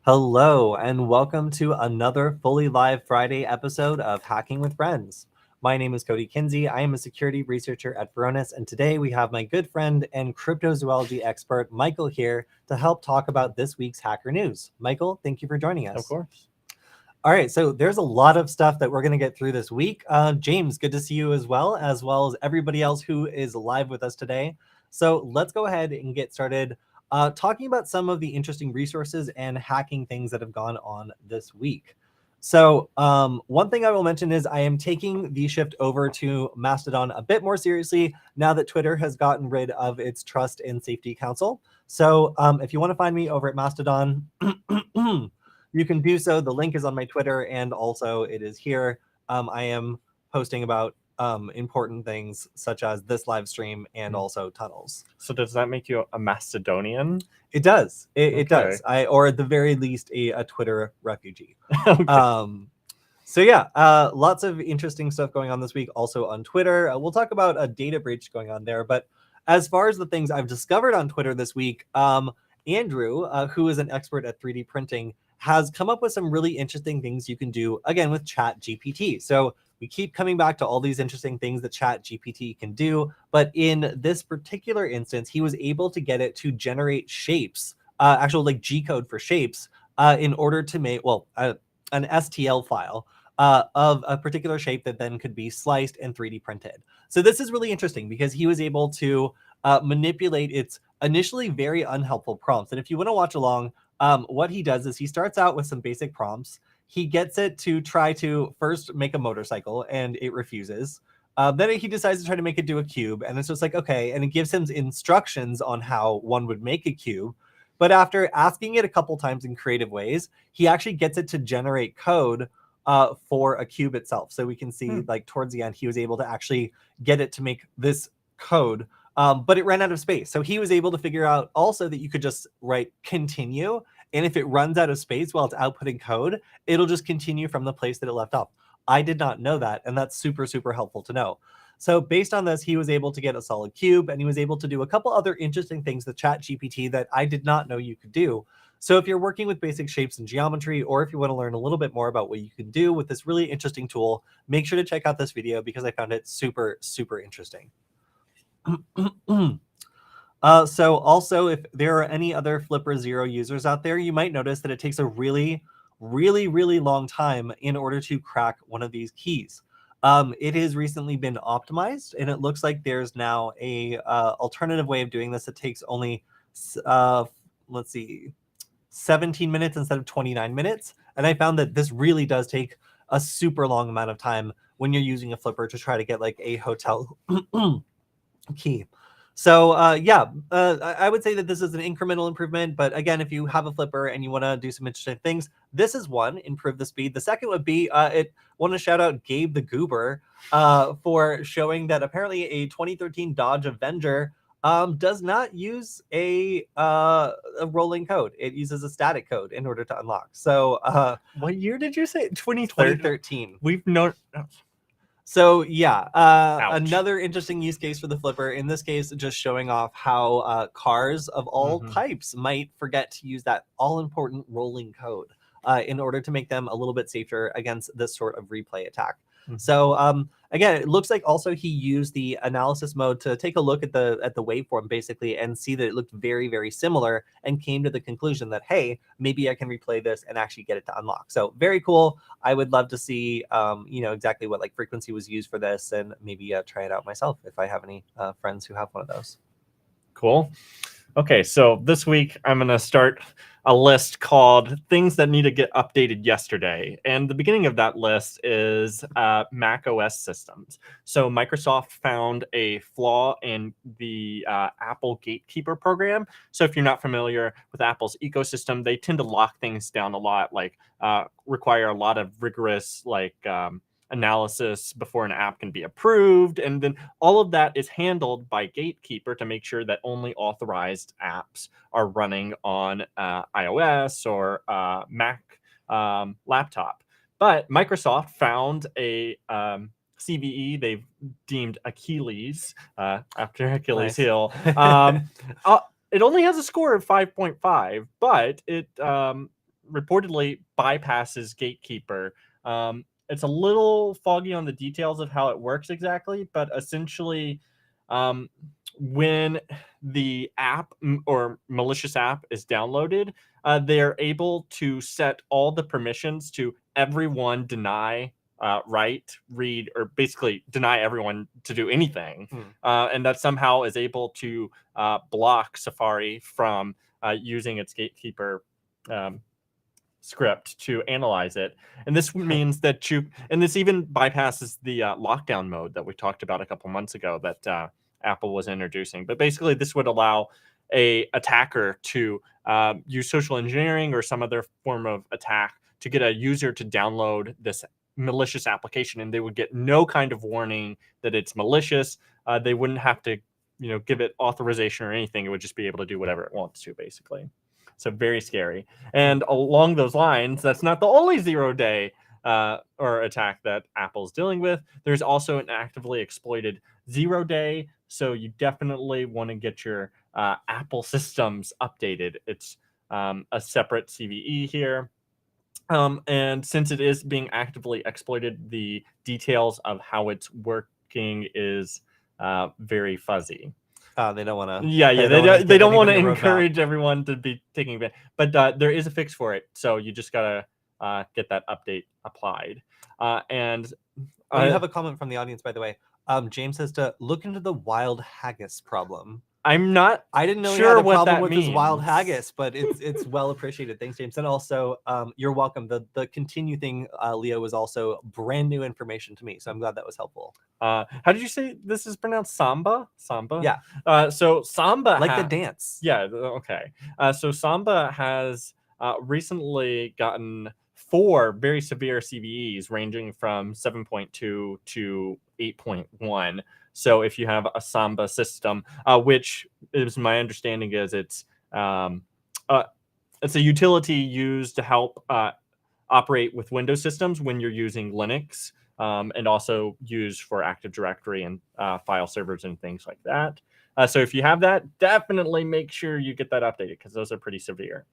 Hello, and welcome to another fully live Friday episode of Hacking with Friends. My name is Cody Kinsey. I am a security researcher at Varonis, and today we have my good friend and cryptozoology expert, Michael, here to help talk about this week's hacker news. Michael, thank you for joining us. Of course. All right, so there's a lot of stuff that we're going to get through this week. James, good to see you as well as everybody else who is live with us today. So let's go ahead and get started talking about some of the interesting resources and hacking things that have gone on this week. So one thing I will mention is I am taking the shift over to Mastodon a bit more seriously now that Twitter has gotten rid of its Trust and Safety Council. So if you want to find me over at Mastodon, you can do so. The link is on my Twitter, and also it is here. I am posting about important things such as this live stream and also tunnels. So does that make you a Macedonian? It does. It Okay. does. Or at the very least, a Twitter refugee. Okay. So yeah, lots of interesting stuff going on this week. Also on Twitter, we'll talk about a data breach going on there. But as far as the things I've discovered on Twitter this week, Andrew, who is an expert at 3D printing, has come up with some really interesting things you can do, again, with Chat GPT. So we keep coming back to all these interesting things that Chat GPT can do. But in this particular instance, he was able to get it to generate shapes, actual like G code for shapes, in order to make, an STL file of a particular shape that then could be sliced and 3D printed. So this is really interesting because he was able to manipulate its initially very unhelpful prompts. And if you want to watch along, what he does is he starts out with some basic prompts. He gets it to try to first make a motorcycle, and it refuses. Then he decides to try to make it do a cube, and it's just like, okay, and it gives him instructions on how one would make a cube. But after asking it a couple times in creative ways, he actually gets it to generate code for a cube itself. So we can see like towards the end, he was able to actually get it to make this code. But it ran out of space. So he was able to figure out also that you could just write continue. And if it runs out of space while it's outputting code, it'll just continue from the place that it left off. I did not know that. And that's super, super helpful to know. So based on this, he was able to get a solid cube, and he was able to do a couple other interesting things with ChatGPT that I did not know you could do. So if you're working with basic shapes and geometry, or if you want to learn a little bit more about what you can do with this really interesting tool, make sure to check out this video because I found it super, super interesting. So also, if there are any other Flipper Zero users out there, you might notice that it takes a really, really, really long time in order to crack one of these keys. It has recently been optimized, and it looks like there's now a alternative way of doing this that takes only, let's see, 17 minutes instead of 29 minutes. And I found that this really does take a super long amount of time when you're using a Flipper to try to get like a hotel key. So I would say that this is an incremental improvement. But again, if you have a Flipper and you want to do some interesting things, this is one, improve the speed. The second would be want to shout out Gabe the Goober for showing that apparently a 2013 Dodge Avenger does not use a rolling code. It uses a static code in order to unlock. So what year did you say? 2013. We've known. So yeah, another interesting use case for the Flipper, in this case, just showing off how cars of all types might forget to use that all-important rolling code in order to make them a little bit safer against this sort of replay attack. So again, it looks like also he used the analysis mode to take a look at the waveform basically and see that it looked very, very similar, and came to the conclusion that, hey, maybe I can replay this and actually get it to unlock. So very cool. I would love to see exactly what like frequency was used for this, and maybe try it out myself if I have any friends who have one of those. Cool. Okay, so this week I'm going to start a list called things that need to get updated yesterday. And the beginning of that list is Mac OS systems. So Microsoft found a flaw in the Apple Gatekeeper program. So if you're not familiar with Apple's ecosystem, they tend to lock things down a lot, like require a lot of rigorous analysis before an app can be approved. And then all of that is handled by Gatekeeper to make sure that only authorized apps are running on iOS or Mac laptop. But Microsoft found a CVE they've deemed Achilles after Achilles Heel. It only has a score of 5.5, but it reportedly bypasses Gatekeeper. It's a little foggy on the details of how it works exactly, but essentially, when the app or malicious app is downloaded, they're able to set all the permissions to everyone, deny, write, read, or basically deny everyone to do anything. And that somehow is able to block Safari from using its Gatekeeper script to analyze it. And this means that this even bypasses the lockdown mode that we talked about a couple months ago that Apple was introducing. But basically, this would allow a attacker to use social engineering or some other form of attack to get a user to download this malicious application, and they would get no kind of warning that it's malicious. They wouldn't have to, give it authorization or anything. It would just be able to do whatever it wants to, basically. So very scary. And along those lines, that's not the only 0-day or attack that Apple's dealing with. There's also an actively exploited 0-day. So you definitely want to get your Apple systems updated. It's a separate CVE here. And since it is being actively exploited, the details of how it's working is very fuzzy. They don't want to. Yeah. They don't want to encourage everyone to be taking advantage. But there is a fix for it, so you just gotta get that update applied. And we have a comment from the audience, by the way. James says to look into the wild haggis problem. I didn't know sure he had a what problem that with means. his wild haggis, but it's well appreciated. Thanks, James. And also, you're welcome. The continue thing, Leo, was also brand new information to me, so I'm glad that was helpful. How did you say this is pronounced? Samba? Yeah. So Samba, like the dance. Yeah. Okay. So Samba has recently gotten 4 very severe CVEs ranging from 7.2 to 8.1. So if you have a Samba system, which is my understanding is it's a utility used to help operate with Windows systems when you're using Linux, and also used for Active Directory and file servers and things like that. So if you have that, definitely make sure you get that updated because those are pretty severe.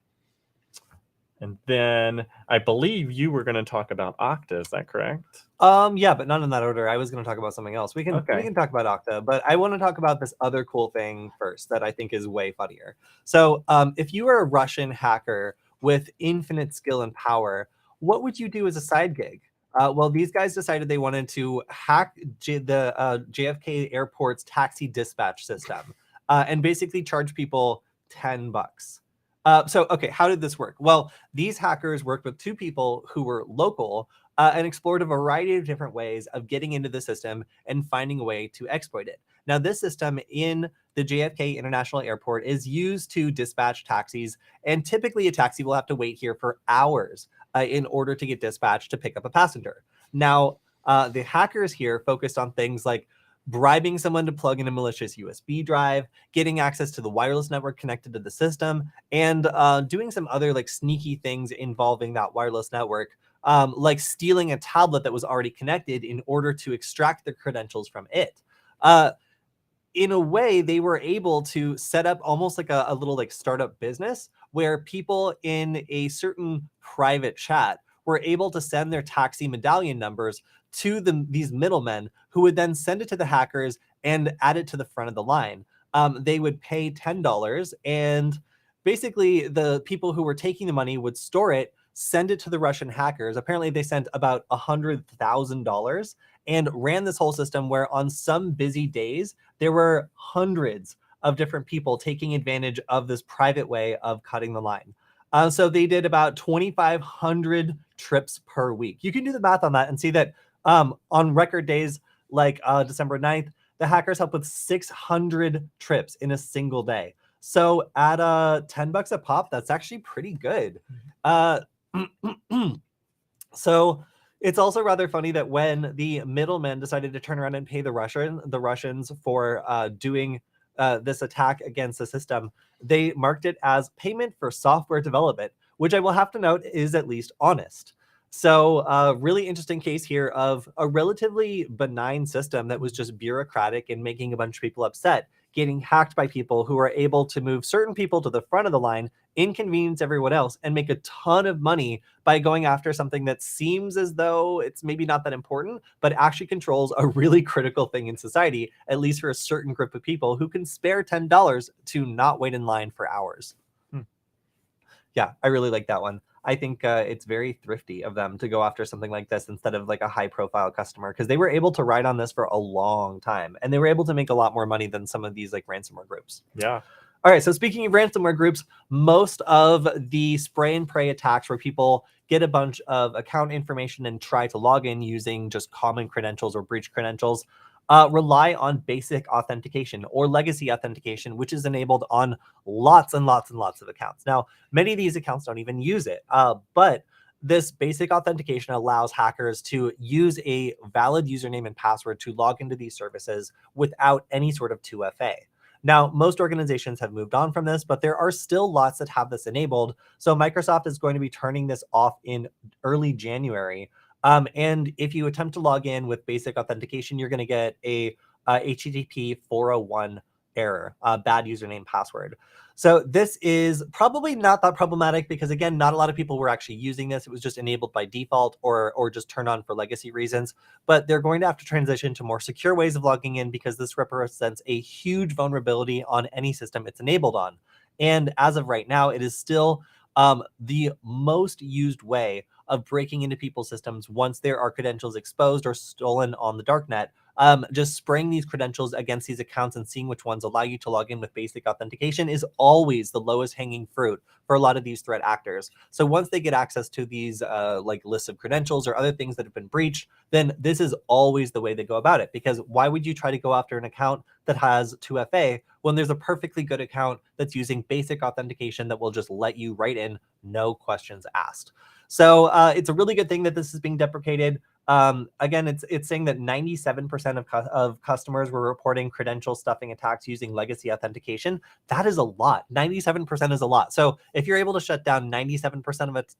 And then I believe you were going to talk about Okta. Is that correct? Yeah, but not in that order. I was going to talk about something else. We can talk about Okta, but I want to talk about this other cool thing first that I think is way funnier. So if you were a Russian hacker with infinite skill and power, what would you do as a side gig? Well, these guys decided they wanted to hack the JFK Airport's taxi dispatch system and basically charge people $10. Okay, how did this work? Well, these hackers worked with 2 people who were local and explored a variety of different ways of getting into the system and finding a way to exploit it. Now, this system in the JFK International Airport is used to dispatch taxis, and typically a taxi will have to wait here for hours in order to get dispatched to pick up a passenger. Now, the hackers here focused on things like bribing someone to plug in a malicious USB drive, getting access to the wireless network connected to the system, and doing some other like sneaky things involving that wireless network, like stealing a tablet that was already connected in order to extract the credentials from it. In a way, they were able to set up almost like a little like startup business where people in a certain private chat were able to send their taxi medallion numbers to these middlemen who would then send it to the hackers and add it to the front of the line. They would pay $10, and basically the people who were taking the money would store it, send it to the Russian hackers. Apparently they sent about $100,000 and ran this whole system where on some busy days, there were hundreds of different people taking advantage of this private way of cutting the line. So they did about 2,500 trips per week. You can do the math on that and see that on record days like December 9th, the hackers helped with 600 trips in a single day. So at $10 a pop, that's actually pretty good. So it's also rather funny that when the middlemen decided to turn around and pay the Russians for doing this attack against the system, they marked it as payment for software development, which I will have to note is at least honest. So really interesting case here of a relatively benign system that was just bureaucratic and making a bunch of people upset getting hacked by people who are able to move certain people to the front of the line, inconvenience everyone else, and make a ton of money by going after something that seems as though it's maybe not that important, but actually controls a really critical thing in society, at least for a certain group of people who can spare $10 to not wait in line for hours. Yeah, I really like that one. I think it's very thrifty of them to go after something like this instead of like a high profile customer, because they were able to ride on this for a long time and they were able to make a lot more money than some of these like ransomware groups. Yeah. All right, so speaking of ransomware groups, most of the spray and pray attacks where people get a bunch of account information and try to log in using just common credentials or breach credentials rely on basic authentication or legacy authentication, which is enabled on lots and lots and lots of accounts. Now, many of these accounts don't even use it, but this basic authentication allows hackers to use a valid username and password to log into these services without any sort of 2FA. Now, most organizations have moved on from this, but there are still lots that have this enabled. So Microsoft is going to be turning this off in early January. And if you attempt to log in with basic authentication, you're going to get a HTTP 401 error, bad username password. So this is probably not that problematic because, again, not a lot of people were actually using this. It was just enabled by default or just turned on for legacy reasons. But they're going to have to transition to more secure ways of logging in because this represents a huge vulnerability on any system it's enabled on. And as of right now, it is still the most used way of breaking into people's systems once there are credentials exposed or stolen on the darknet. Just spraying these credentials against these accounts and seeing which ones allow you to log in with basic authentication is always the lowest hanging fruit for a lot of these threat actors. So once they get access to these like lists of credentials or other things that have been breached, then this is always the way they go about it. Because why would you try to go after an account that has 2FA when there's a perfectly good account that's using basic authentication that will just let you right in, no questions asked? So it's a really good thing that this is being deprecated. Again, it's saying that 97% of customers were reporting credential stuffing attacks using legacy authentication. That is a lot. 97% is a lot. So if you're able to shut down 97% of it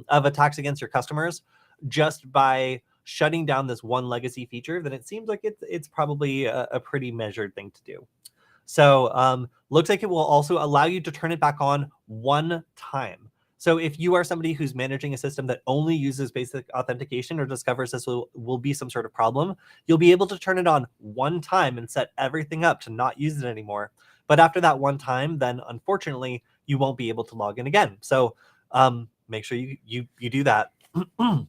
of attacks against your customers just by shutting down this one legacy feature, then it seems like it's probably a pretty measured thing to do. So looks like it will also allow you to turn it back on one time. So if you are somebody who's managing a system that only uses basic authentication or discovers this will be some sort of problem, you'll be able to turn it on one time and set everything up to not use it anymore. But after that one time, then unfortunately, you won't be able to log in again. So make sure you do that. And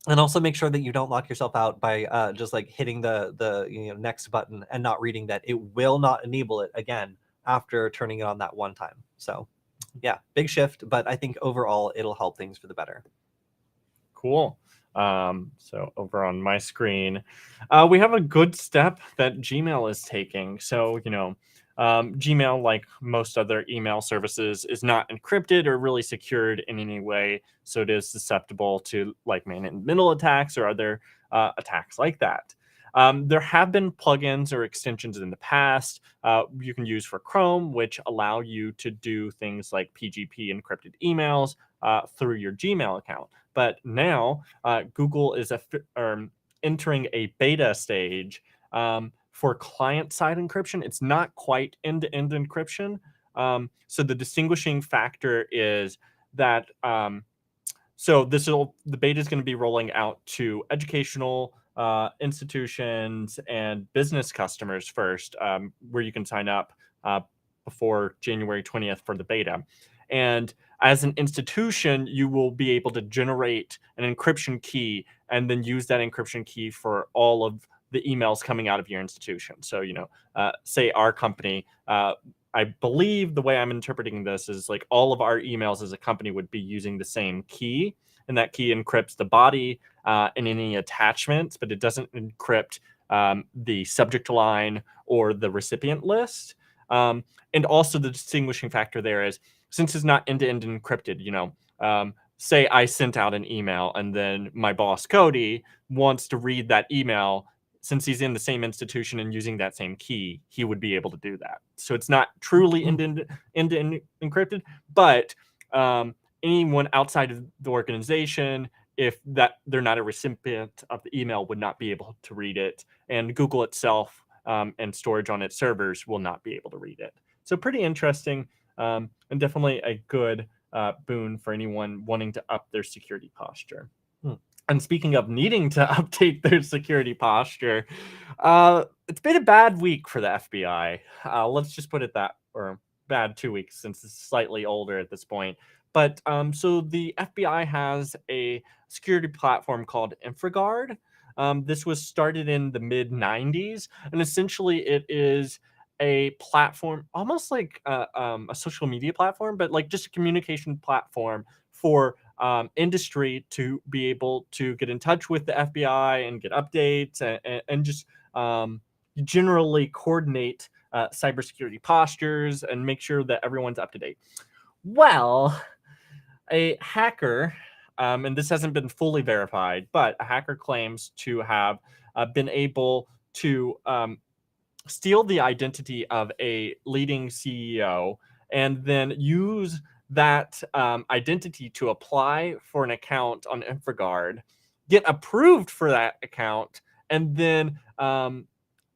also make sure that you don't lock yourself out by just like hitting the next button and not reading that it will not enable it again after turning it on that one time. So yeah, big shift, but I think overall it'll help things for the better. Cool. So over on my screen, we have a good step that Gmail is taking. So, Gmail, like most other email services, is not encrypted or really secured in any way. So it is susceptible to like man-in-the-middle attacks or other attacks like that. There have been plugins or extensions in the past you can use for Chrome, which allow you to do things like PGP encrypted emails through your Gmail account. But now Google is entering a beta stage for client-side encryption. It's not quite end-to-end encryption. So the distinguishing factor is that the beta is going to be rolling out to educational institutions and business customers first, where you can sign up before January 20th for the beta. And as an institution, you will be able to generate an encryption key and then use that encryption key for all of the emails coming out of your institution. So, say our company, I believe the way I'm interpreting this is like all of our emails as a company would be using the same key, and that key encrypts the body and any attachments, but it doesn't encrypt the subject line or the recipient list. And also the distinguishing factor there is, since it's not end-to-end encrypted, say I sent out an email and then my boss Cody wants to read that email. Since he's in the same institution and using that same key, he would be able to do that. So it's not truly end-to-end encrypted, but anyone outside of the organization, if that they're not a recipient of the email, would not be able to read it. And Google itself and storage on its servers will not be able to read it. So pretty interesting, and definitely a good boon for anyone wanting to up their security posture. And speaking of needing to update their security posture, it's been a bad week for the FBI. Let's just put it that, or bad 2 weeks since it's slightly older at this point. But so the FBI has a security platform called InfraGard. This was started in the mid 90s, and essentially it is a platform, almost like a social media platform, but like just a communication platform for industry to be able to get in touch with the FBI and get updates and just generally coordinate cybersecurity postures and make sure that everyone's up to date. Well, a hacker, and this hasn't been fully verified, but a hacker claims to have been able to steal the identity of a leading CEO and then use that identity to apply for an account on InfraGard, get approved for that account, and then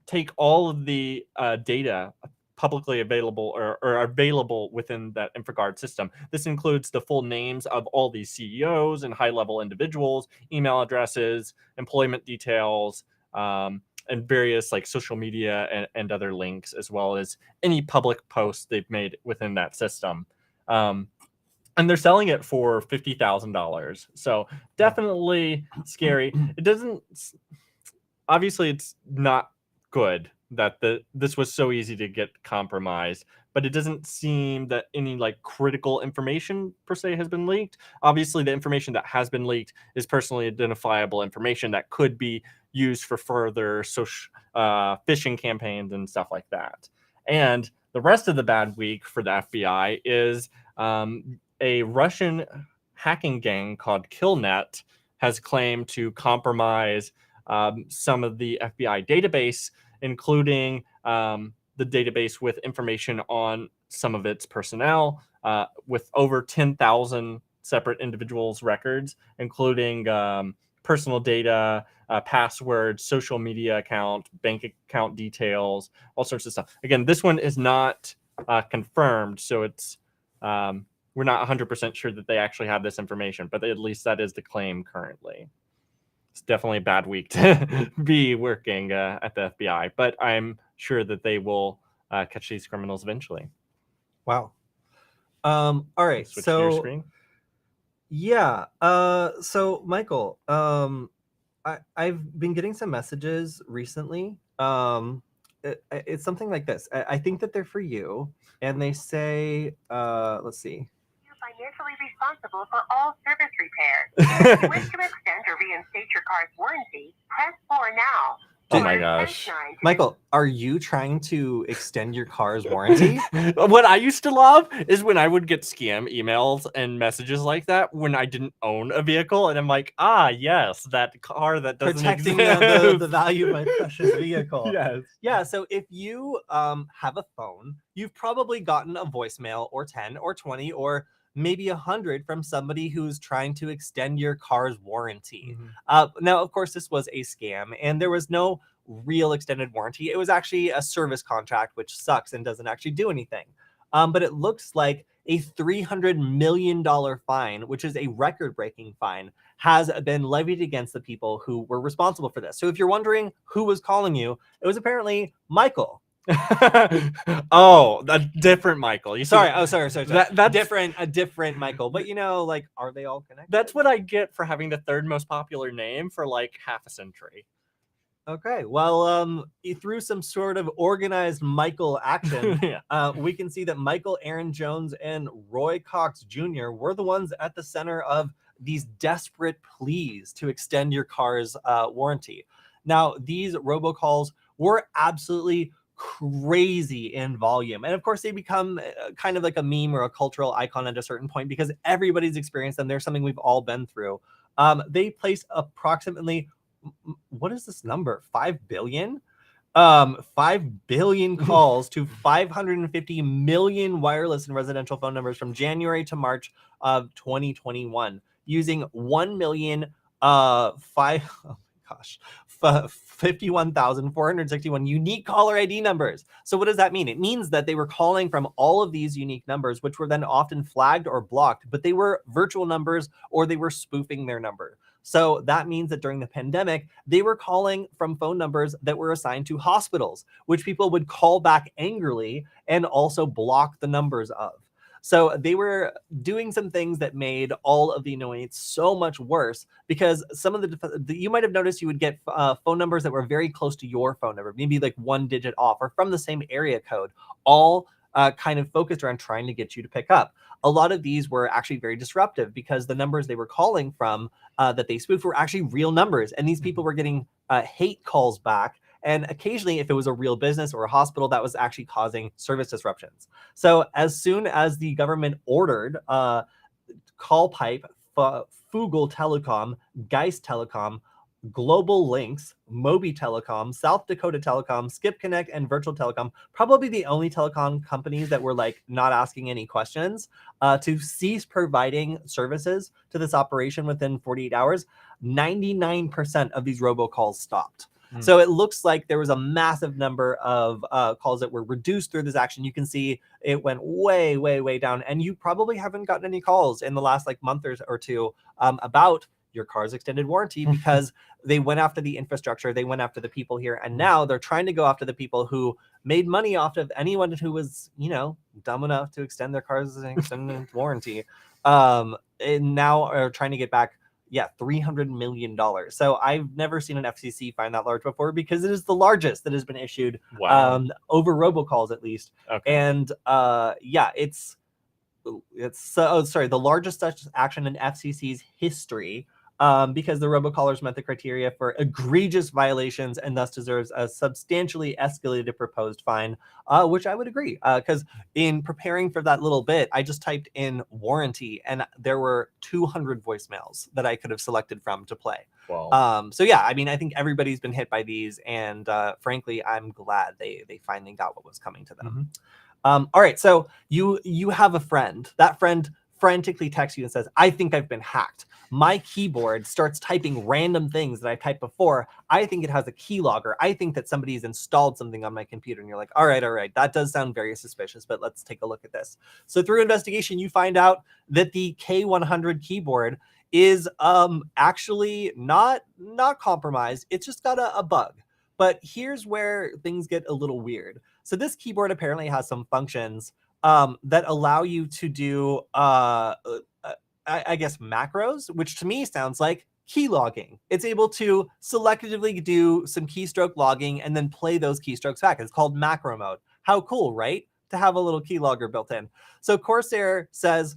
take all of the data publicly available or available within that InfraGard system. This includes the full names of all these CEOs and high-level individuals, email addresses, employment details, and various like social media and other links, as well as any public posts they've made within that system. And they're selling it for $50,000. So definitely scary. It doesn't, obviously it's not good that this was so easy to get compromised, but it doesn't seem that any like critical information per se has been leaked. Obviously the information that has been leaked is personally identifiable information that could be used for further social phishing campaigns and stuff like that. And the rest of the bad week for the FBI is a Russian hacking gang called Killnet has claimed to compromise some of the FBI database, including the database with information on some of its personnel, with over 10,000 separate individuals' records, including personal data, passwords, social media account, bank account details, all sorts of stuff. Again, this one is not confirmed, so it's we're not 100% sure that they actually have this information, but at least that is the claim currently. It's definitely a bad week to be working at the FBI, but I'm sure that they will catch these criminals eventually. Wow. All right. Switch to your screen. Yeah. So Michael, I've been getting some messages recently. It's something like this. I think that they're for you, and they say, let's see. Financially responsible for all service repairs. If you wish to extend or reinstate your car's warranty, press 4 now. Oh my gosh. Michael, are you trying to extend your car's warranty? What I used to love is when I would get scam emails and messages like that when I didn't own a vehicle, and I'm like, yes, that car that doesn't protecting exist. the value of my precious vehicle. Yes. Yeah, so if you have a phone, you've probably gotten a voicemail or 10 or 20 or maybe 100 from somebody who's trying to extend your car's warranty. Now, of course, this was a scam, and there was no real extended warranty. It was actually a service contract, which sucks and doesn't actually do anything. But it looks like a $300 million fine, which is a record-breaking fine, has been levied against the people who were responsible for this. So if you're wondering who was calling you, it was apparently Michael. Oh, a different Michael. Sorry. That's a different Michael. But like, are they all connected? That's what I get for having the third most popular name for like half a century. Okay, well, through some sort of organized Michael action, we can see that Michael Aaron Jones and Roy Cox Jr. were the ones at the center of these desperate pleas to extend your car's warranty. Now, these robocalls were absolutely crazy in volume, and of course they become kind of like a meme or a cultural icon at a certain point because everybody's experienced them. They're something we've all been through. They placed approximately, what is this number, 5 billion 5 billion calls to 550 million wireless and residential phone numbers from January to March of 2021 using 1 million gosh, 51,461 unique caller ID numbers. So what does that mean? It means that they were calling from all of these unique numbers, which were then often flagged or blocked, but they were virtual numbers or they were spoofing their number. So that means that during the pandemic, they were calling from phone numbers that were assigned to hospitals, which people would call back angrily and also block the numbers of. So they were doing some things that made all of the annoyance so much worse, because some of the you might have noticed you would get phone numbers that were very close to your phone number, maybe like 1 digit off or from the same area code, all kind of focused around trying to get you to pick up. A lot of these were actually very disruptive because the numbers they were calling from that they spoofed were actually real numbers. And these people were getting hate calls back. And occasionally, if it was a real business or a hospital, that was actually causing service disruptions. So as soon as the government ordered Callpipe, Fugel Telecom, Geist Telecom, Global Links, Mobi Telecom, South Dakota Telecom, Skip Connect, and Virtual Telecom, probably the only telecom companies that were like not asking any questions, to cease providing services to this operation within 48 hours, 99% of these robocalls stopped. So it looks like there was a massive number of calls that were reduced through this action. You can see it went way, way, way down. And you probably haven't gotten any calls in the last like month or two about your car's extended warranty, because they went after the infrastructure, they went after the people here, and now they're trying to go after the people who made money off of anyone who was, you know, dumb enough to extend their car's extended warranty, and now are trying to get back $300 million. So I've never seen an FCC fine that large before, because it is the largest that has been issued over robocalls, at least. Okay. And it's the largest such action in FCC's history, because the robocallers met the criteria for egregious violations and thus deserves a substantially escalated proposed fine, which I would agree, because in preparing for that little bit, I just typed in warranty and there were 200 voicemails that I could have selected from to play. Wow. So yeah, I mean, I think everybody's been hit by these, and frankly, I'm glad they finally got what was coming to them. All right, so you have a friend. That friend frantically texts you and says, I think I've been hacked. My keyboard starts typing random things that I typed before. I think it has a keylogger. I think that somebody's installed something on my computer. And you're like, all right, that does sound very suspicious, but let's take a look at this. So through investigation, you find out that the K100 keyboard is actually not compromised. It's just got a bug. But here's where things get a little weird. So this keyboard apparently has some functions that allow you to do, I guess, macros, which to me sounds like key logging. It's able to selectively do some keystroke logging and then play those keystrokes back. It's called macro mode. How cool, right? To have a little keylogger built in. So Corsair says,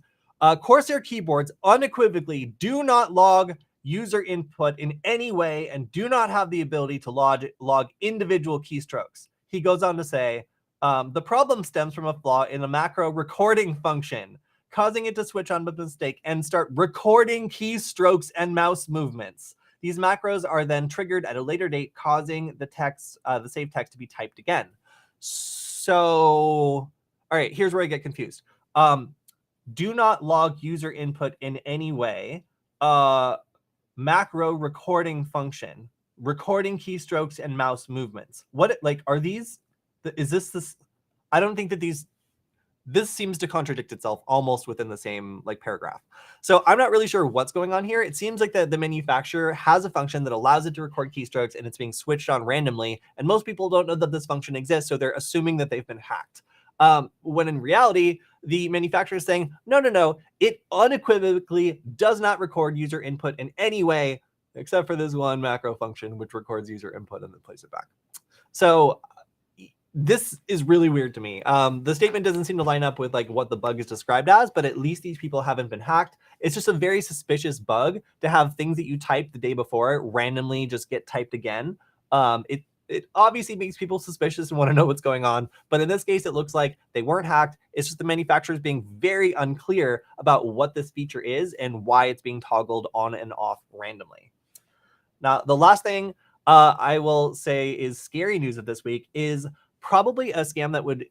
Corsair keyboards unequivocally do not log user input in any way and do not have the ability to log individual keystrokes. He goes on to say, the problem stems from a flaw in the macro recording function, causing it to switch on by mistake and start recording keystrokes and mouse movements. These macros are then triggered at a later date, causing the text, the saved text, to be typed again. So, all right, here's where I get confused. Do not log user input in any way. Macro recording function, recording keystrokes and mouse movements. What, like, are these? Is this? I don't think that this seems to contradict itself almost within the same like paragraph. So I'm not really sure what's going on here. It seems like the manufacturer has a function that allows it to record keystrokes and it's being switched on randomly. And most people don't know that this function exists, so they're assuming that they've been hacked. When in reality, the manufacturer is saying, no, it unequivocally does not record user input in any way, except for this one macro function, which records user input and then plays it back. So this is really weird to me. The statement doesn't seem to line up with like what the bug is described as, but at least these people haven't been hacked. It's just a very suspicious bug to have things that you typed the day before randomly just get typed again. It obviously makes people suspicious and want to know what's going on. But in this case, it looks like they weren't hacked. It's just the manufacturers being very unclear about what this feature is and why it's being toggled on and off randomly. Now, the last thing I will say is scary news of this week is probably a scam that would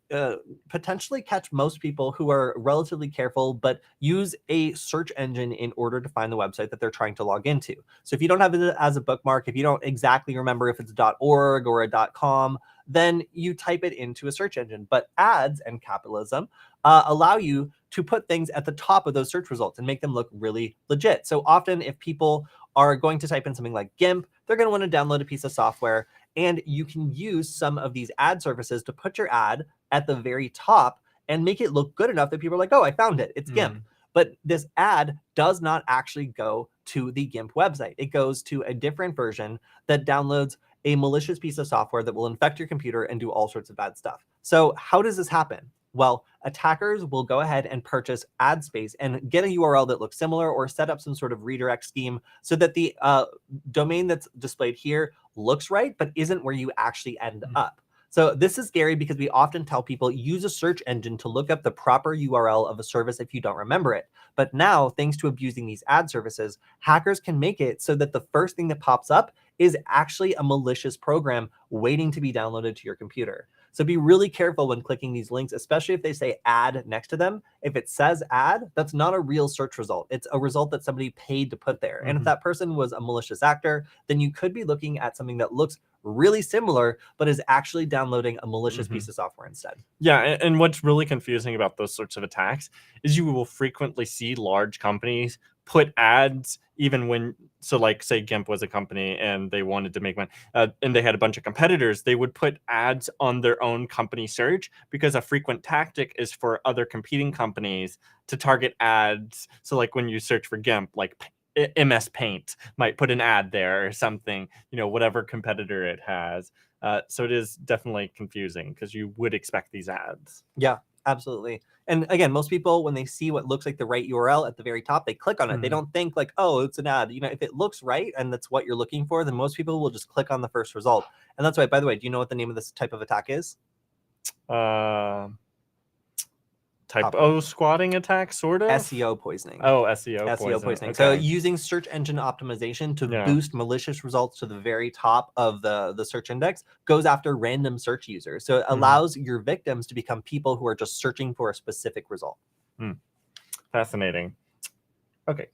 potentially catch most people who are relatively careful, but use a search engine in order to find the website that they're trying to log into. So if you don't have it as a bookmark, if you don't exactly remember if it's .org or a .com, then you type it into a search engine. But ads and capitalism allow you to put things at the top of those search results and make them look really legit. So often if people are going to type in something like GIMP, they're going to want to download a piece of software, and you can use some of these ad services to put your ad at the very top and make it look good enough that people are like, oh, I found it. It's GIMP. But this ad does not actually go to the GIMP website. It goes to a different version that downloads a malicious piece of software that will infect your computer and do all sorts of bad stuff. So how does this happen? Well, attackers will go ahead and purchase ad space and get a URL that looks similar, or set up some sort of redirect scheme so that the domain that's displayed here looks right, but isn't where you actually end up. So this is scary because we often tell people use a search engine to look up the proper URL of a service if you don't remember it. But now, thanks to abusing these ad services, hackers can make it so that the first thing that pops up is actually a malicious program waiting to be downloaded to your computer. So be really careful when clicking these links, especially if they say ad next to them. If it says ad, that's not a real search result. It's a result that somebody paid to put there. And if that person was a malicious actor, then you could be looking at something that looks really similar, but is actually downloading a malicious piece of software instead. Yeah, and what's really confusing about those sorts of attacks is you will frequently see large companies put ads even when, so like say GIMP was a company and they wanted to make money and they had a bunch of competitors, they would put ads on their own company search, because a frequent tactic is for other competing companies to target ads. So like when you search for GIMP, like MS Paint might put an ad there or something, whatever competitor it has. So it is definitely confusing because you would expect these ads. Yeah, absolutely. And again, most people, when they see what looks like the right URL at the very top, they click on it. They don't think like, oh, it's an ad. If it looks right and that's what you're looking for, then most people will just click on the first result. And that's why, by the way, do you know what the name of this type of attack is? Typo squatting attack, sort of? SEO poisoning. Oh, SEO poisoning. Okay. So using search engine optimization to boost malicious results to the very top of the search index goes after random search users. So it allows your victims to become people who are just searching for a specific result. Fascinating. Okay.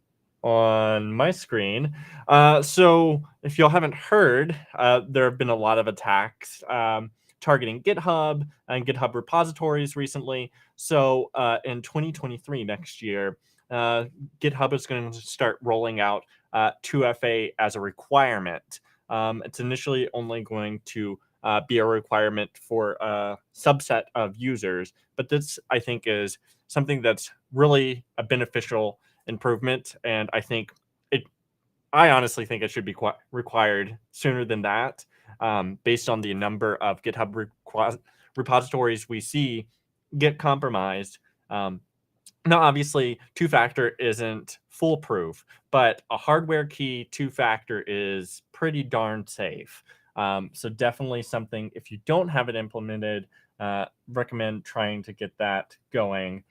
On my screen. So if y'all haven't heard, there have been a lot of attacks targeting GitHub and GitHub repositories recently. So in 2023, next year, GitHub is going to start rolling out 2FA as a requirement. It's initially only going to be a requirement for a subset of users, but this, I think, is something that's really a beneficial improvement, and I honestly think it should be required sooner than that, based on the number of GitHub repositories we see get compromised. Now, obviously, two-factor isn't foolproof, but a hardware key two-factor is pretty darn safe. So definitely something, if you don't have it implemented, recommend trying to get that going,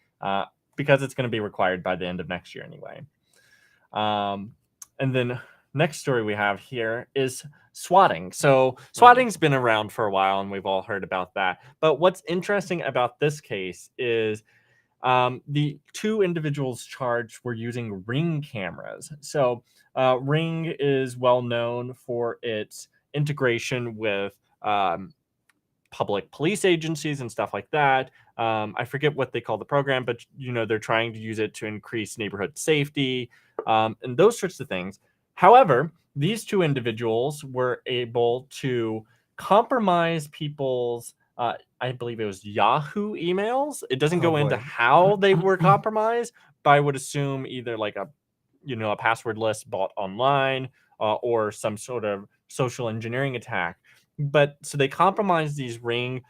because it's going to be required by the end of next year anyway. And then next story we have here is swatting. So swatting's been around for a while and we've all heard about that. But what's interesting about this case is the two individuals charged were using Ring cameras. So Ring is well known for its integration with public police agencies and stuff like that. I forget what they call the program, but they're trying to use it to increase neighborhood safety and those sorts of things. However, these two individuals were able to compromise people's, I believe it was Yahoo emails. It doesn't go into how they were compromised, but I would assume either like a password list bought online or some sort of social engineering attack. But so they compromised these Ring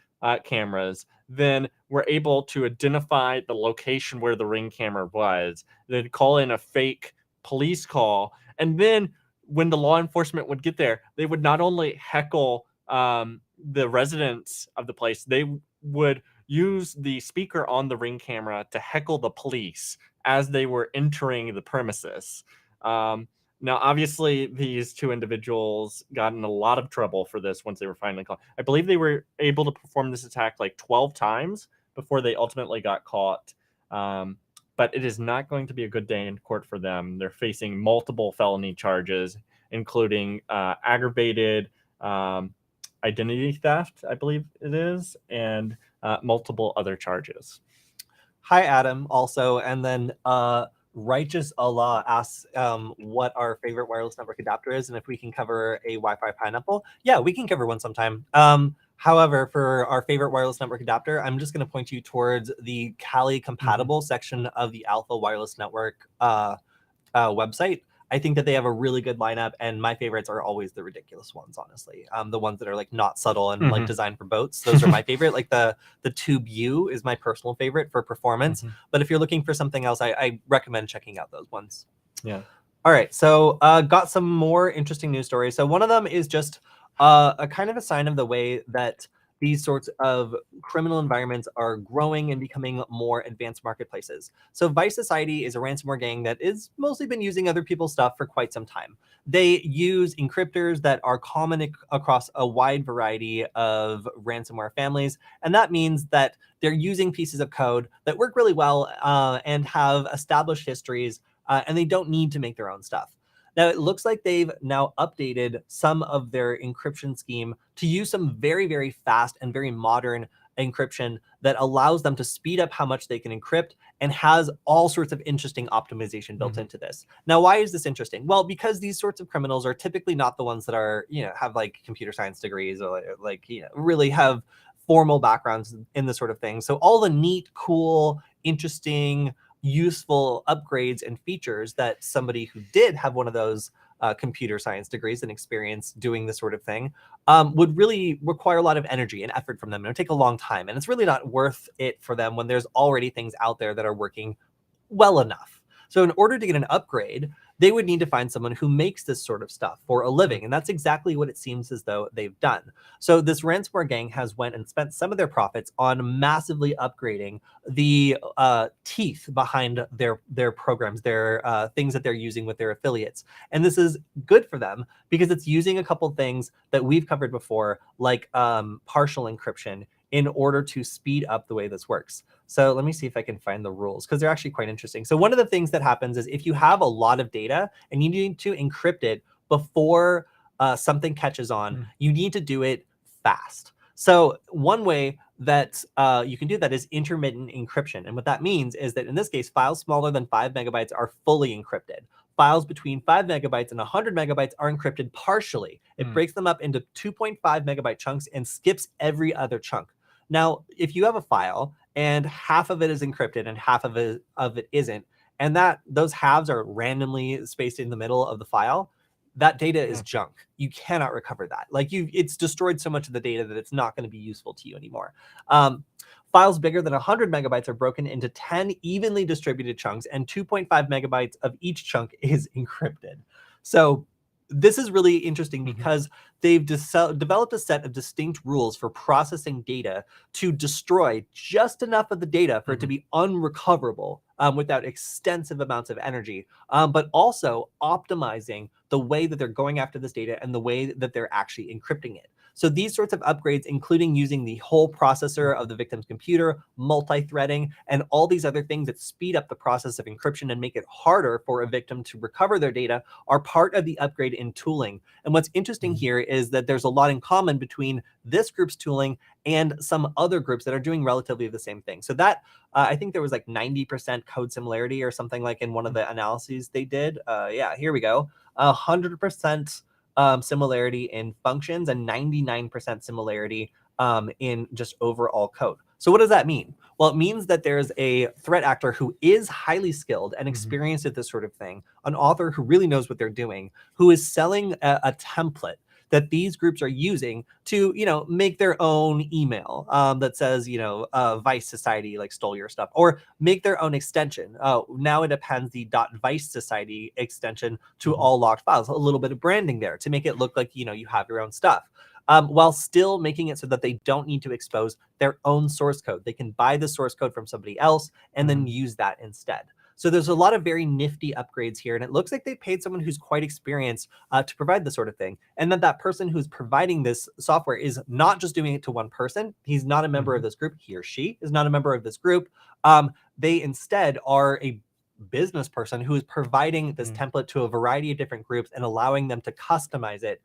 cameras, then were able to identify the location where the Ring camera was, then call in a fake police call. And then when the law enforcement would get there, they would not only heckle the residents of the place, they would use the speaker on the Ring camera to heckle the police as they were entering the premises. Now, obviously, these two individuals got in a lot of trouble for this once they were finally caught. I believe they were able to perform this attack like 12 times before they ultimately got caught. But it is not going to be a good day in court for them. They're facing multiple felony charges, including aggravated identity theft, I believe it is, and multiple other charges. Hi, Adam, also. And then Righteous Allah asks what our favorite wireless network adapter is and if we can cover a Wi-Fi pineapple. Yeah, we can cover one sometime. However, for our favorite wireless network adapter, I'm just going to point you towards the Kali compatible section of the Alpha Wireless Network website. I think that they have a really good lineup, and my favorites are always the ridiculous ones, honestly. The ones that are like not subtle and like designed for boats. Those are my favorite. Like the Tube U is my personal favorite for performance. But if you're looking for something else, I recommend checking out those ones. Yeah. All right. So got some more interesting news stories. So one of them is just a kind of a sign of the way that these sorts of criminal environments are growing and becoming more advanced marketplaces. So Vice Society is a ransomware gang that is mostly been using other people's stuff for quite some time. They use encryptors that are common across a wide variety of ransomware families. And that means that they're using pieces of code that work really well and have established histories, and they don't need to make their own stuff. Now, it looks like they've now updated some of their encryption scheme to use some very, very fast and very modern encryption that allows them to speed up how much they can encrypt and has all sorts of interesting optimization built into this. Now, why is this interesting? Well, because these sorts of criminals are typically not the ones that are, have like computer science degrees or like, really have formal backgrounds in this sort of thing. So all the neat, cool, interesting, useful upgrades and features that somebody who did have one of those computer science degrees and experience doing this sort of thing would really require a lot of energy and effort from them. It would take a long time, and it's really not worth it for them when there's already things out there that are working well enough. So in order to get an upgrade, they would need to find someone who makes this sort of stuff for a living. And that's exactly what it seems as though they've done. So this ransomware gang has went and spent some of their profits on massively upgrading the teeth behind their programs, their things that they're using with their affiliates. And this is good for them because it's using a couple things that we've covered before, like partial encryption, in order to speed up the way this works. So let me see if I can find the rules, because they're actually quite interesting. So one of the things that happens is if you have a lot of data and you need to encrypt it before something catches on, you need to do it fast. So one way that you can do that is intermittent encryption. And what that means is that in this case, files smaller than 5 megabytes are fully encrypted. Files between 5 megabytes and 100 megabytes are encrypted partially. It breaks them up into 2.5 megabyte chunks and skips every other chunk. Now, if you have a file and half of it is encrypted and half of it isn't, and those halves are randomly spaced in the middle of the file, that data is junk. You cannot recover that. Like it's destroyed so much of the data that it's not going to be useful to you anymore. Files bigger than 100 megabytes are broken into 10 evenly distributed chunks, and 2.5 megabytes of each chunk is encrypted. So this is really interesting because they've developed a set of distinct rules for processing data to destroy just enough of the data for it to be unrecoverable without extensive amounts of energy, but also optimizing the way that they're going after this data and the way that they're actually encrypting it. So these sorts of upgrades, including using the whole processor of the victim's computer, multi-threading, and all these other things that speed up the process of encryption and make it harder for a victim to recover their data, are part of the upgrade in tooling. And what's interesting here is that there's a lot in common between this group's tooling and some other groups that are doing relatively the same thing. So that, I think there was like 90% code similarity or something like in one of the analyses they did. Yeah, here we go. 100% similarity in functions and 99% similarity in just overall code. So what does that mean? Well, it means that there's a threat actor who is highly skilled and experienced at this sort of thing, an author who really knows what they're doing, who is selling a template that these groups are using to, make their own email that says, Vice Society like stole your stuff, or make their own extension. Now it appends the .vice society extension to all locked files. A little bit of branding there to make it look like, you have your own stuff. While still making it so that they don't need to expose their own source code. They can buy the source code from somebody else and then use that instead. So there's a lot of very nifty upgrades here, and it looks like they paid someone who's quite experienced to provide this sort of thing. And that person who's providing this software is not just doing it to one person. He's not a member of this group. He or she is not a member of this group. They instead are a business person who is providing this template to a variety of different groups and allowing them to customize it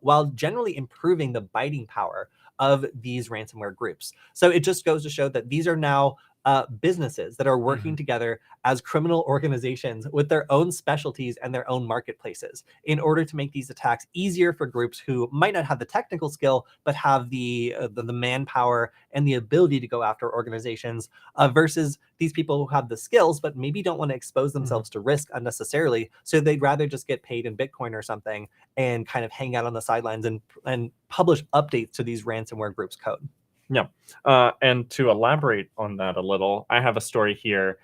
while generally improving the biting power of these ransomware groups. So it just goes to show that these are now businesses that are working together as criminal organizations with their own specialties and their own marketplaces in order to make these attacks easier for groups who might not have the technical skill but have the manpower and the ability to go after organizations versus these people who have the skills but maybe don't want to expose themselves to risk unnecessarily, so they'd rather just get paid in Bitcoin or something and kind of hang out on the sidelines and publish updates to these ransomware groups' code. Yeah. And to elaborate on that a little, I have a story here.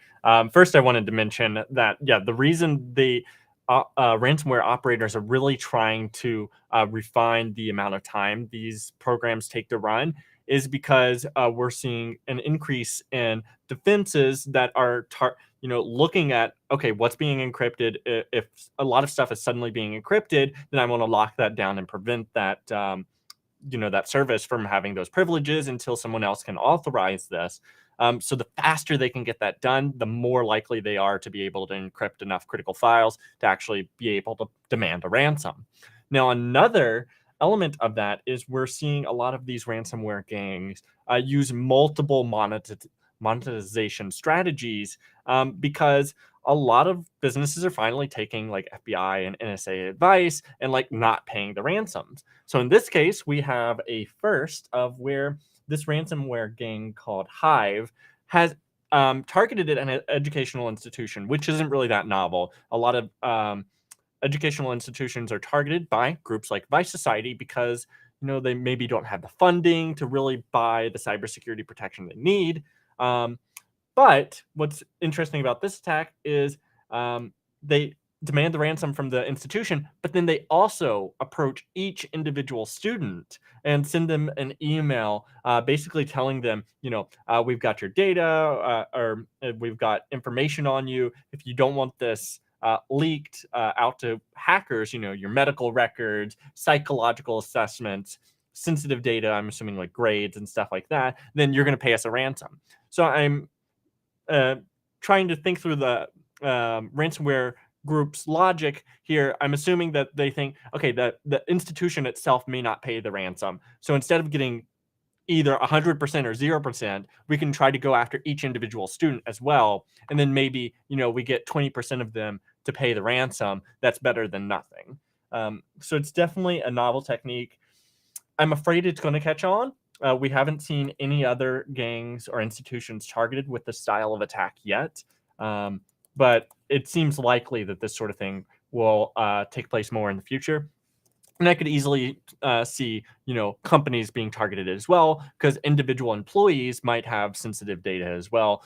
First, I wanted to mention that, the reason the ransomware operators are really trying to refine the amount of time these programs take to run is because we're seeing an increase in defenses that are looking at, okay, what's being encrypted. If a lot of stuff is suddenly being encrypted, then I want to lock that down and prevent that that service from having those privileges until someone else can authorize this. So the faster they can get that done, the more likely they are to be able to encrypt enough critical files to actually be able to demand a ransom. Now, another element of that is we're seeing a lot of these ransomware gangs use multiple monetization strategies because a lot of businesses are finally taking like FBI and NSA advice and like not paying the ransoms. So in this case, we have a first of where this ransomware gang called Hive has targeted an educational institution, which isn't really that novel. A lot of educational institutions are targeted by groups like Vice Society because they maybe don't have the funding to really buy the cybersecurity protection they need. But what's interesting about this attack is they demand the ransom from the institution, but then they also approach each individual student and send them an email basically telling them, we've got your data or we've got information on you. If you don't want this leaked out to hackers, your medical records, psychological assessments, sensitive data, I'm assuming like grades and stuff like that, then you're going to pay us a ransom. So I'm trying to think through the ransomware group's logic here. I'm assuming that they think, okay, that the institution itself may not pay the ransom. So instead of getting either 100% or 0%, we can try to go after each individual student as well. And then maybe, we get 20% of them to pay the ransom. That's better than nothing. So it's definitely a novel technique. I'm afraid it's going to catch on. We haven't seen any other gangs or institutions targeted with this style of attack yet. But it seems likely that this sort of thing will take place more in the future. And I could easily see, companies being targeted as well, because individual employees might have sensitive data as well,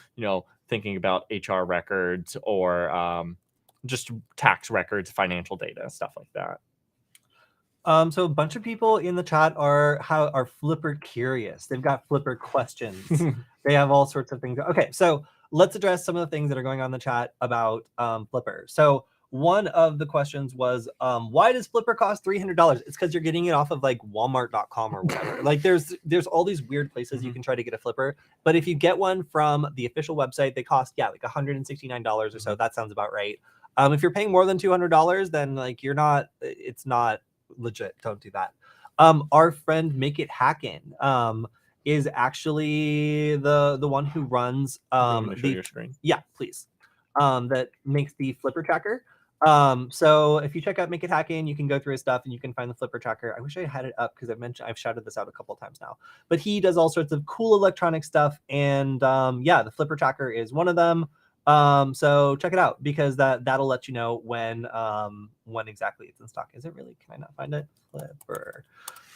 thinking about HR records or just tax records, financial data, stuff like that. So a bunch of people in the chat are Flipper curious. They've got Flipper questions. They have all sorts of things. Okay, so let's address some of the things that are going on in the chat about Flipper. So one of the questions was, why does Flipper cost $300? It's because you're getting it off of like Walmart.com or whatever. Like there's all these weird places you can try to get a Flipper. But if you get one from the official website, they cost, like $169 or so. That sounds about right. If you're paying more than $200, then like it's not legit. Don't do that. Our friend Make It Hackin is actually the one who runs show your screen. Yeah, please. That makes the Flipper tracker. So if you check out Make It Hackin, you can go through his stuff and you can find the Flipper tracker. I wish I had it up because I've shouted this out a couple of times now. But he does all sorts of cool electronic stuff, and the Flipper tracker is one of them. So check it out because that'll let you know when exactly it's in stock. Is it really? Can I not find it? Flipper.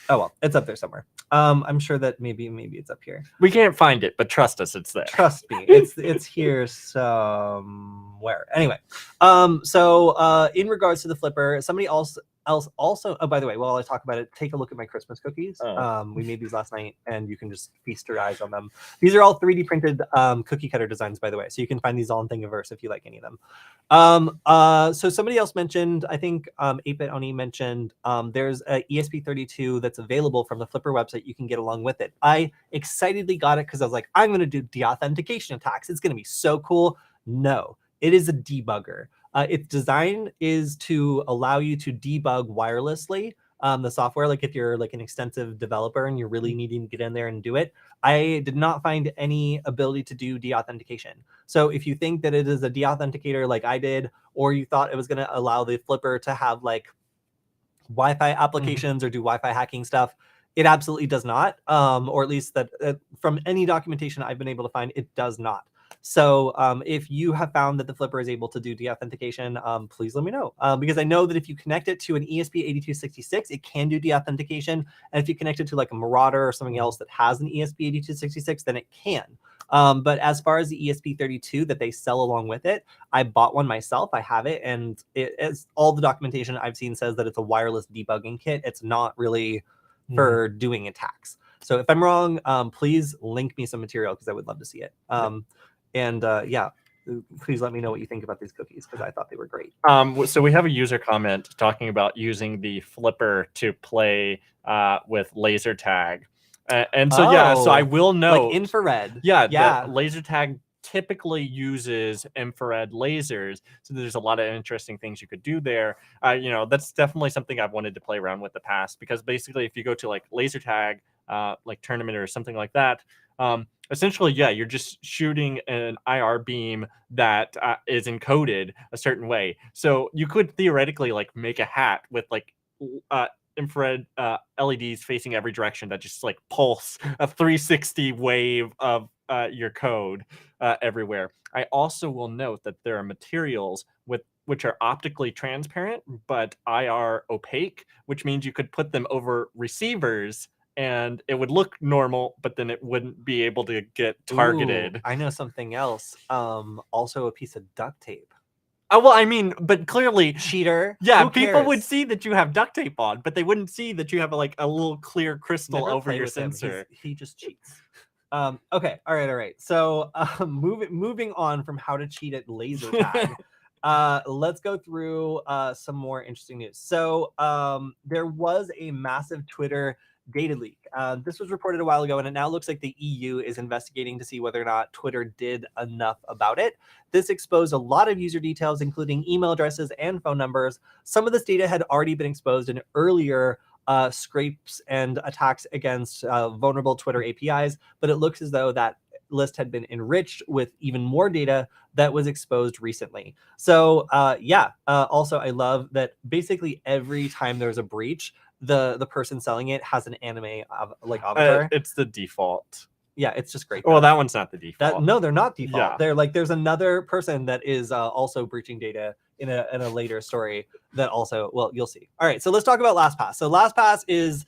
Oh well, it's up there somewhere. I'm sure that maybe it's up here. We can't find it, but trust us, it's there. Trust me, it's here somewhere. Anyway, so in regards to the Flipper, somebody else else also, oh, by the way, while I talk about it, take a look at my Christmas cookies. Oh. We made these last night, and you can just feast your eyes on them. These are all 3D printed cookie cutter designs, by the way, so you can find these all in Thingiverse if you like any of them. So somebody else mentioned, I think 8-Bit Oni mentioned, there's a ESP32 that's available from the Flipper website. You can get along with it. I excitedly got it because I was like, I'm going to do deauthentication attacks. It's going to be so cool. No, it is a debugger. Its design is to allow you to debug wirelessly the software. Like if you're like an extensive developer and you're really needing to get in there and do it. I did not find any ability to do deauthentication. So if you think that it is a deauthenticator like I did, or you thought it was going to allow the Flipper to have like Wi-Fi applications or do Wi-Fi hacking stuff, it absolutely does not. Or at least that from any documentation I've been able to find, it does not. So if you have found that the Flipper is able to do deauthentication, please let me know. Because I know that if you connect it to an ESP8266, it can do deauthentication. And if you connect it to like a Marauder or something else that has an ESP8266, then it can. But as far as the ESP32 that they sell along with it, I bought one myself. I have it. And it's all the documentation I've seen says that it's a wireless debugging kit. It's not really for doing attacks. So if I'm wrong, please link me some material because I would love to see it. Yeah, please let me know what you think about these cookies because I thought they were great. So we have a user comment talking about using the Flipper to play with laser tag. And so, so I will know. Like infrared. Yeah. Laser tag typically uses infrared lasers. So there's a lot of interesting things you could do there. That's definitely something I've wanted to play around with in the past because basically if you go to like laser tag, like tournament or something like that, essentially, you're just shooting an IR beam that is encoded a certain way. So you could theoretically like make a hat with like infrared LEDs facing every direction that just like pulse a 360 wave of your code everywhere. I also will note that there are materials which are optically transparent but IR opaque, which means you could put them over receivers and it would look normal, but then it wouldn't be able to get targeted. Ooh, I know something else. Also a piece of duct tape. Oh, well, I mean, but clearly cheater. Yeah, people would see that you have duct tape on, but they wouldn't see that you have like a little clear crystal over your sensor. He just cheats. Okay, all right. So moving on from how to cheat at laser tag. Let's go through some more interesting news. So there was a massive Twitter data leak. This was reported a while ago, and it now looks like the EU is investigating to see whether or not Twitter did enough about it. This exposed a lot of user details, including email addresses and phone numbers. Some of this data had already been exposed in earlier scrapes and attacks against vulnerable Twitter APIs, but it looks as though that list had been enriched with even more data that was exposed recently. So also I love that basically every time there's a breach, the person selling it has an anime avatar. It's the default. Yeah, it's just great. Well, that one's not the default. No, they're not default. Yeah. They're like there's another person that is also breaching data in a later story that also, well, you'll see. All right, so let's talk about LastPass. So LastPass is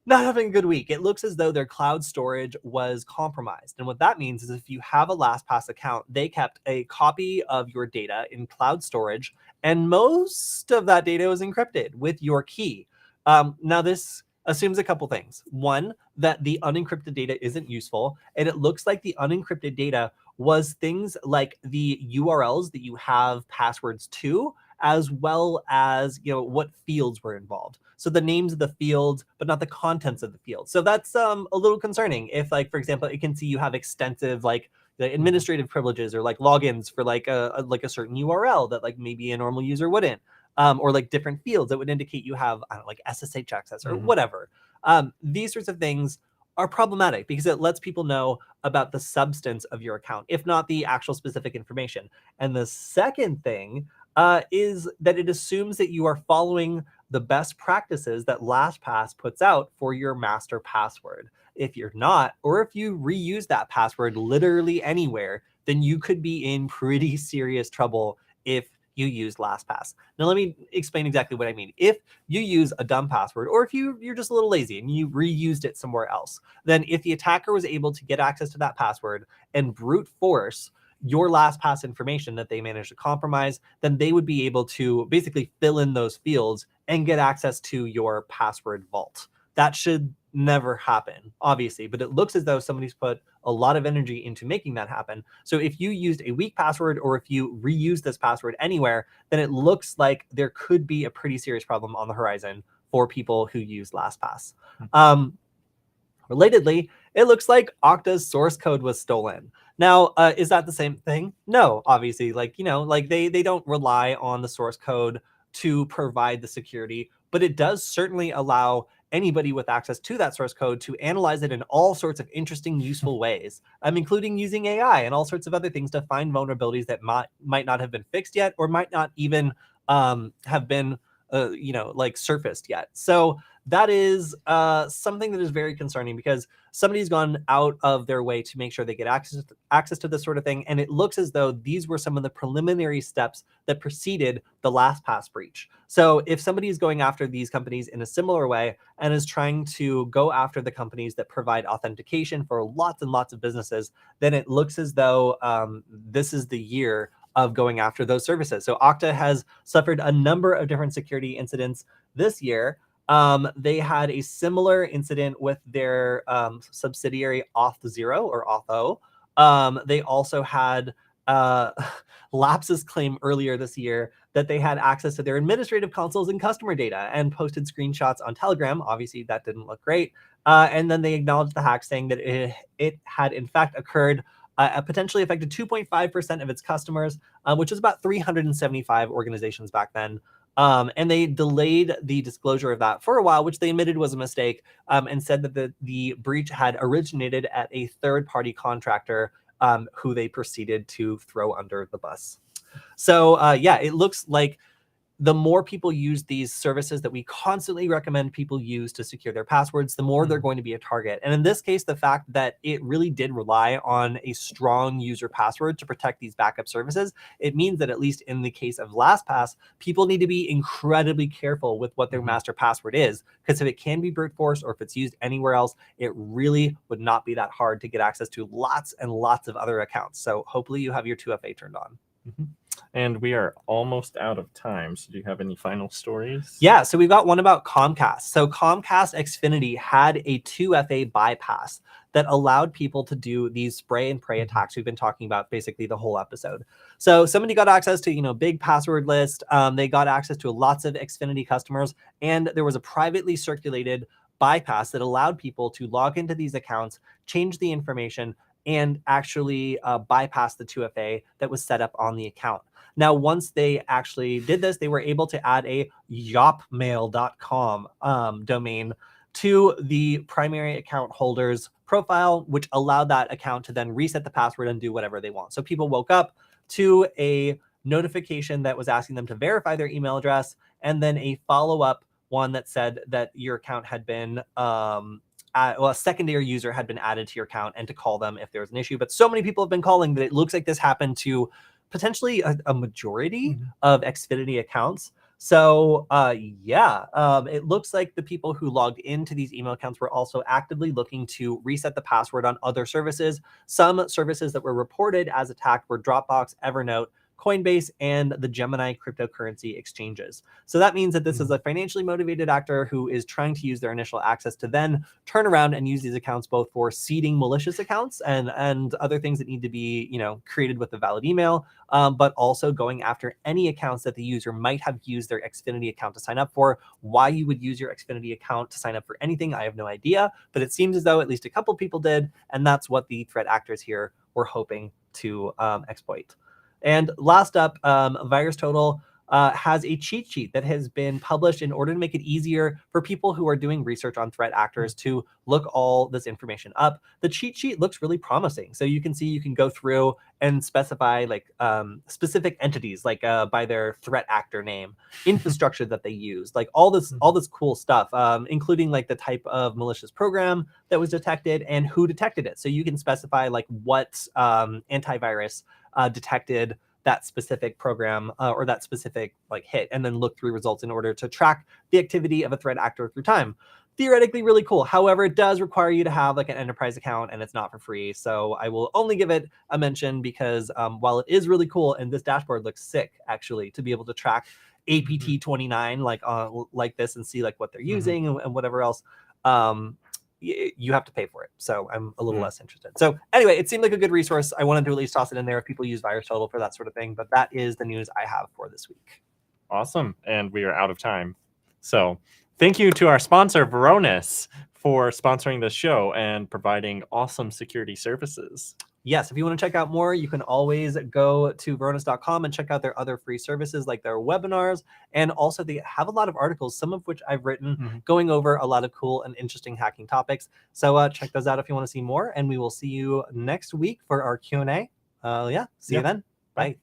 not having a good week. It looks as though their cloud storage was compromised. And what that means is if you have a LastPass account, they kept a copy of your data in cloud storage, and most of that data was encrypted with your key. Now, this assumes a couple things. One, that the unencrypted data isn't useful. And it looks like the unencrypted data was things like the URLs that you have passwords to, as well as, what fields were involved. So the names of the fields, but not the contents of the fields. So that's a little concerning. If, like, for example, it can see you have extensive, like, the administrative privileges or like logins for like a certain URL that like maybe a normal user wouldn't. Or like different fields that would indicate you have, I don't know, like SSH access or whatever. These sorts of things are problematic because it lets people know about the substance of your account, if not the actual specific information. And the second thing is that it assumes that you are following the best practices that LastPass puts out for your master password. If you're not, or if you reuse that password literally anywhere, then you could be in pretty serious trouble if you use LastPass. Now, let me explain exactly what I mean. If you use a dumb password, or if you're just a little lazy and you reused it somewhere else, then if the attacker was able to get access to that password and brute force your LastPass information that they managed to compromise, then they would be able to basically fill in those fields and get access to your password vault. That should never happen, obviously, but it looks as though somebody's put a lot of energy into making that happen. So if you used a weak password, or if you reuse this password anywhere, then it looks like there could be a pretty serious problem on the horizon for people who use LastPass. Relatedly, it looks like Okta's source code was stolen. Now, is that the same thing? No, obviously, like, they don't rely on the source code to provide the security, but it does certainly allow anybody with access to that source code to analyze it in all sorts of interesting, useful ways, including using AI and all sorts of other things to find vulnerabilities that might not have been fixed yet, or might not even have been surfaced yet. So that is something that is very concerning, because somebody's gone out of their way to make sure they get access to this sort of thing. And it looks as though these were some of the preliminary steps that preceded the LastPass breach. So if somebody is going after these companies in a similar way and is trying to go after the companies that provide authentication for lots and lots of businesses, then it looks as though this is the year of going after those services. So Okta has suffered a number of different security incidents this year. They had a similar incident with their subsidiary Auth0 or Auth0. They also had Lapsus claim earlier this year that they had access to their administrative consoles and customer data, and posted screenshots on Telegram. Obviously, that didn't look great. And then they acknowledged the hack, saying that it had in fact occurred. Potentially affected 2.5% of its customers, which was about 375 organizations back then. And they delayed the disclosure of that for a while, which they admitted was a mistake, and said that the breach had originated at a third-party contractor who they proceeded to throw under the bus. So yeah, it looks like the more people use these services that we constantly recommend people use to secure their passwords, the more they're going to be a target. And in this case, the fact that it really did rely on a strong user password to protect these backup services, it means that at least in the case of LastPass, people need to be incredibly careful with what their master password is, because if it can be brute force, or if it's used anywhere else, it really would not be that hard to get access to lots and lots of other accounts. So hopefully you have your 2FA turned on. And we are almost out of time. So do you have any final stories? Yeah, so we've got one about Comcast. So Comcast Xfinity had a 2FA bypass that allowed people to do these spray and pray attacks we've been talking about basically the whole episode. So somebody got access to, big password list. They got access to lots of Xfinity customers, and there was a privately circulated bypass that allowed people to log into these accounts, change the information, and actually bypass the 2FA that was set up on the account. Now, once they actually did this, they were able to add a yopmail.com domain to the primary account holder's profile, which allowed that account to then reset the password and do whatever they want. So people woke up to a notification that was asking them to verify their email address, and then a follow-up one that said that your account had been a secondary user had been added to your account, and to call them if there was an issue. But so many people have been calling that it looks like this happened to potentially a majority of Xfinity accounts. So yeah, it looks like the people who logged into these email accounts were also actively looking to reset the password on other services. Some services that were reported as attacked were Dropbox, Evernote, Coinbase, and the Gemini cryptocurrency exchanges. So that means that this is a financially motivated actor who is trying to use their initial access to then turn around and use these accounts both for seeding malicious accounts and other things that need to be, created with a valid email, but also going after any accounts that the user might have used their Xfinity account to sign up for. Why you would use your Xfinity account to sign up for anything, I have no idea, but it seems as though at least a couple people did, and that's what the threat actors here were hoping to exploit. And last up, VirusTotal has a cheat sheet that has been published in order to make it easier for people who are doing research on threat actors to look all this information up. The cheat sheet looks really promising. So you can see, you can go through and specify specific entities, by their threat actor name, infrastructure that they use, all this cool stuff, including the type of malicious program that was detected and who detected it. So you can specify what antivirus detected that specific program or that specific hit, and then look through results in order to track the activity of a threat actor through time. theoretically really cool. However, it does require you to have like an enterprise account, and it's not for free. So I will only give it a mention because while it is really cool, and this dashboard looks sick actually, to be able to track APT29 like this and see like what they're using and whatever else, you have to pay for it. So I'm a little less interested. So anyway, it seemed like a good resource. I wanted to at least toss it in there if people use VirusTotal for that sort of thing. But that is the news I have for this week. Awesome. And we are out of time. So thank you to our sponsor, Varonis, for sponsoring this show and providing awesome security services. Yes, if you want to check out more, you can always go to Varonis.com and check out their other free services like their webinars. And also they have a lot of articles, some of which I've written, going over a lot of cool and interesting hacking topics. So check those out if you want to see more. And we will see you next week for our Q&A. See you then. Bye.